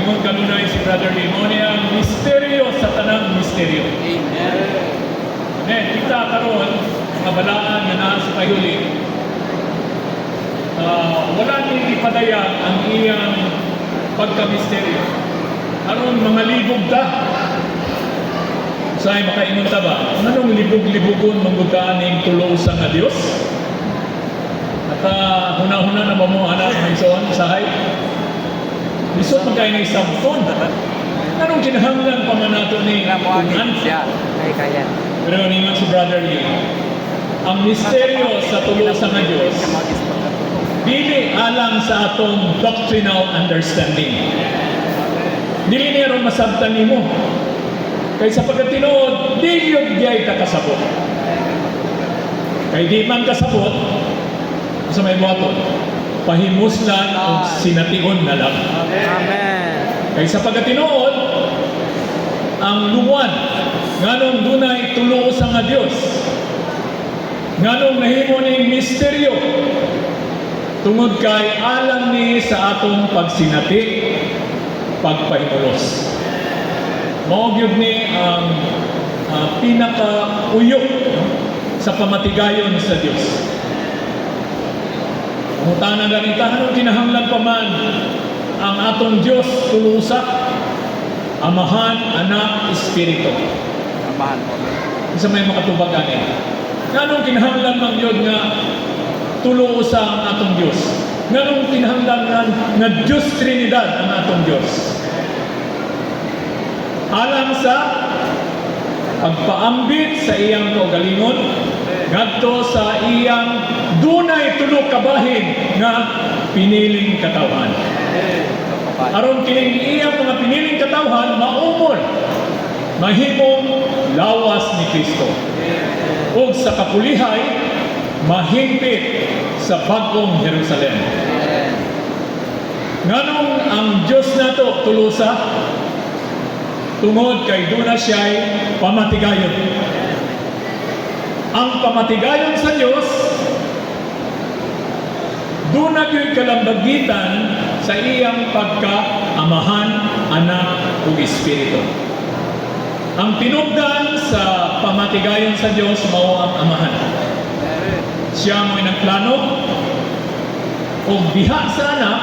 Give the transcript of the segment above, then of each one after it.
Ingon kanunay si Brother Limoni ang misteryo sa tanang misteryo. Amen. Kita karon kabalaan nga naa sa kahuli. Wala ni ipadaya ang iyang pagka-misteryo. Aron mga libog ta. Sa'y makaingon ta ba? Anong libog-libogon manggutaan ning tulo sa nga Dios? At huna-huna na ba mo anak ng sahay? Lisod mo kayo na isang phone. Anong kinahanglan pa man nato ni Kunan? Pero naman si Brother Lee, ang misteryo sa tulo sa nga Diyos, dili alang sa atong doctrinal understanding. Dili niya ron masabtan nimo. Kay sa pagkatinuod, di yun giyay ka kasabot. Kay di man kasabot, sa may buhaton, pahimuslan o sination na lang. Amen. Kay sa pagkatinuod, ang luwan, nganong dunay tulo sa nga Dios, nganong nahimo ning misteryo, tungod kay alam ni sa atong pagsinati, pagpahimulos. Mao gyud ni ang pinaka-uyok sa pamatigayon sa Dios. Mutana ganita, anong kinahanglan pa man ang atong Diyos tulusa, Amahan, Anak, Espiritu. Amahan po. Isa may makatubag gani. Anong kinahanglan man yun nga tulusa ang atong Diyos? Anong kinahanglan nga Diyos Trinidad ang atong Diyos? Alang sa pagpaambit sa iyang kaugalingon, ngadto sa iyang dunay tulo ka bahin nga piniling katawhan. Aron kining iyang mga piniling katawhan maumol, mahimong lawas ni Kristo. Ug sa kapulihay, mahimpit sa bagong Jerusalem. Nganong ang Diyos nato tulusa, tungod kay duna siya'y pamatigayon. Ang pamatigayon sa Diyos, duna gyud kalambagitan sa iyang pagka-amahan, anak ug espiritu. Ang tinubdan sa pamatigayon sa Diyos mao ang amahan. Siya mo'y nagplano o diha sa anak,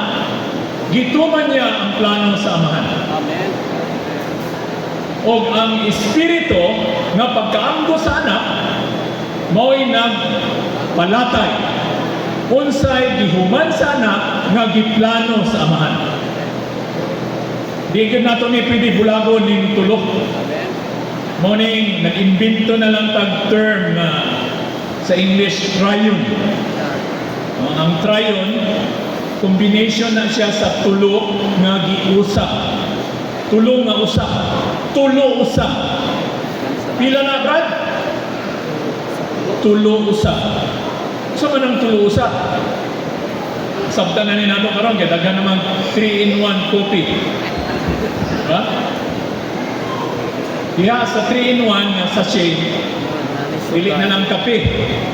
gituman niya ang plano sa amahan. Amen. O ang espiritu nga pagkaamgo sa anak mao'y nagpalatay unsay gihuman sa anak nga giplano sa amahan. Di gid nato ni pwede bulagon ning tulo. Mao ning nag-imbento na lang tag term nga sa English triune. Ang triune combination na siya sa tulo nga giusap. Tulo nga usap. Tulo usap. Pila na brad? Tulo usap. So man ang tulo usap. Sabta na ni nato karon kay daghan namang 3-in-1 coffee. Diba? Diha sa 3-in-1 nga sachet, pili na lang kape.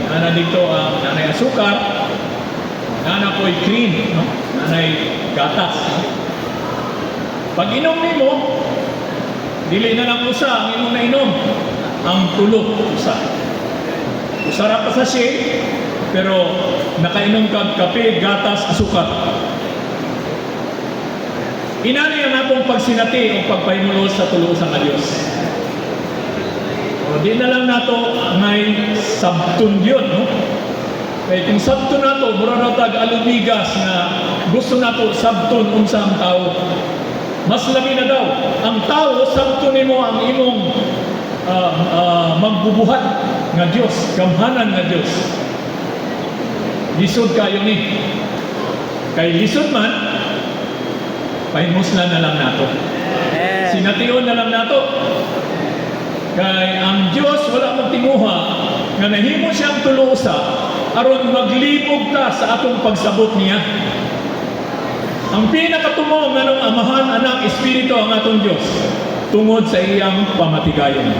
Nana dito ang nanay asukar, nana po'y cream, no? Nanay gatas. Pag inom nimo, dili na lang usa ang imong nainom, ang tulo usa. Usara pa sa shake, pero nakainom kag kape, gatas, asukar. Inani ang atong pagsinati o pagpahimulos sa tulo sa Diyos. O di na lang nato ngay sabton yun, no? Kaya kung sabton nato, mura na tag alumigas na gusto nato sabton unsa ang tao. Mas labi na daw. Ang tao, sabto nimo ang imong magbubuhat nga Diyos, gamhanan nga Diyos. Lisod kayo ni. Kay lisod man, pahimuslan na lang nato. Sination na lang nato. Kay ang Diyos wala magtinguha nga nahimo siyang tulusa aron maglibog ta sa atong pagsabot niya. Ang pinakatumong nga ng Amahan, Anak, Espiritu ang atong Diyos tungod sa iyang pamatigayon.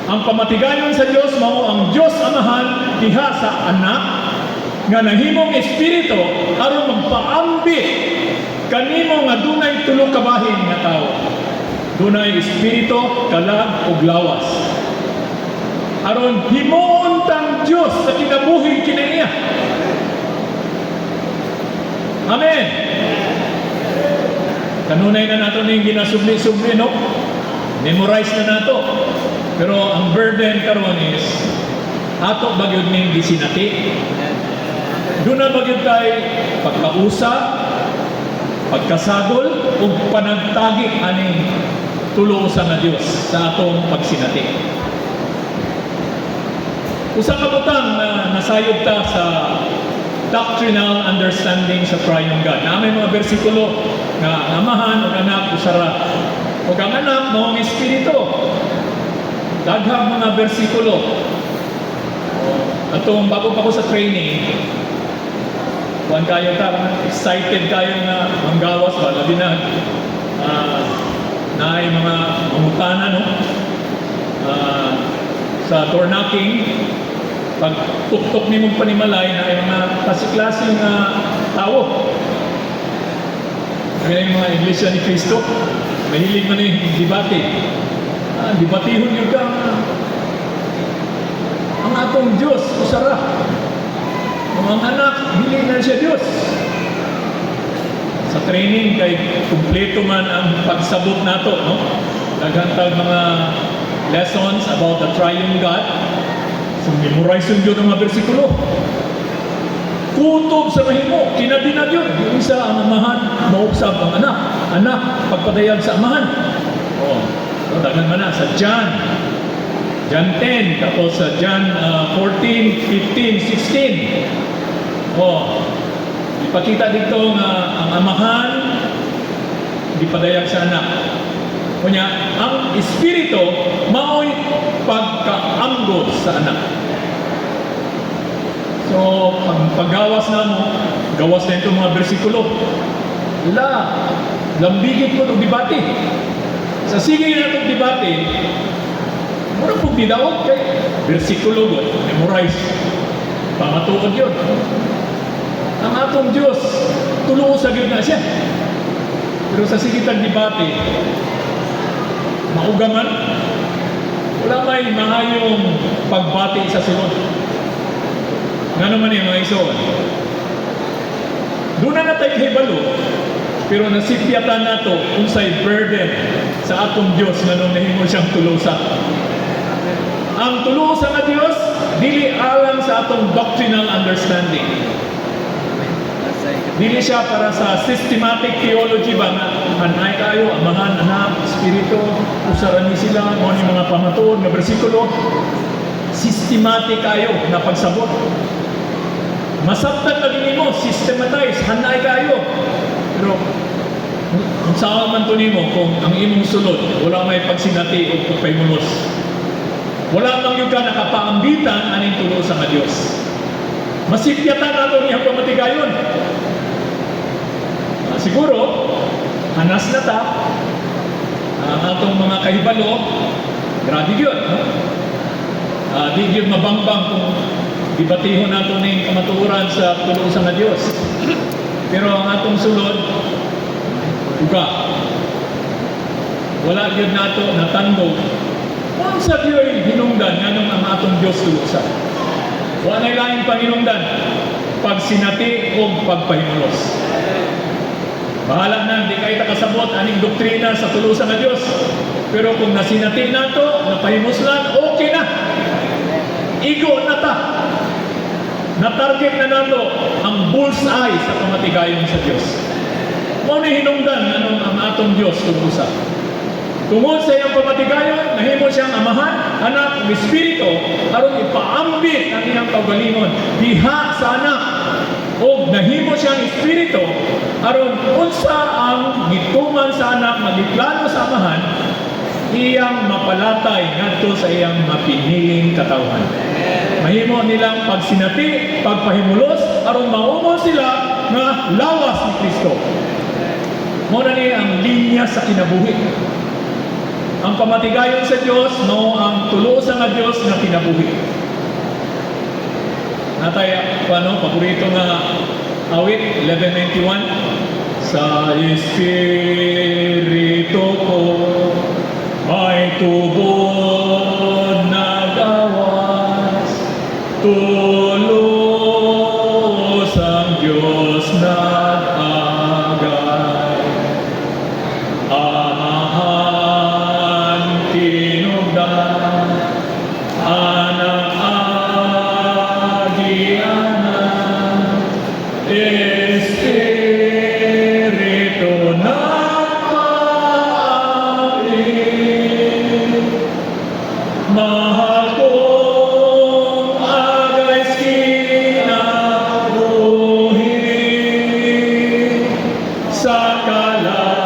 Ang pamatigayon sa Diyos mao ang Diyos Amahan diha sa Anak nga nahimong Espiritu aron magpaambit kanimo nga dunay tulo ka bahin nga tao. Dunay espiritu, kalag ug lawas. Aron himuon tang Dios sa kinabuhi kinaiya. Amen. Kanunay na nato ning ginasubli-subli, no? Memorize na nato. Pero ang burden karon is ato bagyod ning gisinati. Doon na bagyod kay pagkausa, pagkasagol ug panagtagi aning tulo sa nga Dios sa atong pagsinati. Usa ka butang na nasayod ta sa doctrinal understanding sa triune God. Na may mga bersikulo nga amahan ug anak usara. Ug ang anak mao ang espiritu. Daghang mga bersikulo. Atong bago pa ko sa training, kuan kayo ta, excited kayo nga manggawas ba labi na naay mga mangutana, no? Sa door knocking, pag tuktok ni mong panimalay na ay mga klase-klase nga tao. Kaya yung mga Iglesia ni Cristo, mahilig man yung debate. Debatihon yung ka, ang atong Diyos, usara. Mga anak, hiling na siya Diyos. Sa training, kay kumpleto man ang pagsabot nato, no? Naghantag mga lessons about the triune God. So, memorize yun ang mga bersikulo. Kutob sa mahimo, kinadinag yun. Yung isa, ang amahan, mausap ang anak. Anak, pagpadayag sa amahan. So, dagan man na sa John 10, tapos sa John 14, 15, 16. Ipakita dito nga ang amahan, ipadayag sa anak. Kunya, ang espiritu mao'y pagkaanggod sa anak. So, paggawas na mo, gawas na itong mga bersikulo. Lambigit ko itong debate. Sa sige na itong debate, muna pong didawag kay bersikulo, memorize. Pamatuod yun. Ang atong Diyos, tuluo sa gid na siya. Pero sa sige tang debate, maugaman, wala may mahayong pagbati sa sunod. Nga naman yung mga isoon. Doon na tayo hibalo, pero nasipyatan nato unsay burden sa atong Diyos nga nung nahimo siyang tulusa. Ang tulusa nga Diyos, dili alang sa atong doctrinal understanding. Dili siya para sa systematic theology ba na anay kayo, amahan, anak, espiritu, usara ni sila, mo ni mga pamatuod nga bersikulo. Systematic kayo na pagsabot. Masabtan na din mo, systematize, hanay kayo. Pero kung saan man to nimo, kung ang imong sulod, wala may pagsinati o pagpaymulos. Wala mang yung ka nakapaambitan aning tulo sa nga Diyos. Masipyatan nato niyang pamatigayon. Siguro, hanas na ta, ang atong mga kahibalo, grabe yun. No? Di yun mabangbang kung ibatihon nato ng kamatuuran sa tulo sa nga Diyos. Pero ang atong sulod, uga. Wala yun nato natandog. Kung sa Diyo'y hinungdan, nga nung ang atong Diyos tulusa. Wala na laing panginungdan, pagsinati o pagpahimulos. Bahala na, di kayo takasabot aning doktrina sa tulusan ng Diyos. Pero kung nasinati na ito, napahimuslan, okay na. Igo na ta. Na-target na nato ang bullseye sa pamatigayon sa Diyos. Mao ni hinungdan anong ang atong Diyos tulusa. Tungod sa iyang pamatigayon, nahimo siyang amahan, anak, ng espiritu, aron ipaambit ang iyang kaugalingon. Diha sa anak, o nahimo siyang espiritu, aron unsa ang gituman sa anak na giplano sa amahan, iyang mapalatay ngadto sa iyang mapiniling katawhan. Mahimo nilang pagsinati, pagpahimulos, aron maumol sila na lawas ni Kristo. Mao na ni ang linya sa kinabuhi. Ang pamatigayon sa Diyos, mao ang tulo sa nga Diyos na kinabuhi. Natay paborito nga awit 1191, sa Espiritu ko ay tubod na gawas, tulos ang Diyos nag-agay. Amahan tinugdan, anak agianan, Espiritu nagmamahal. Mahal kong agay kinabuhi sa kalan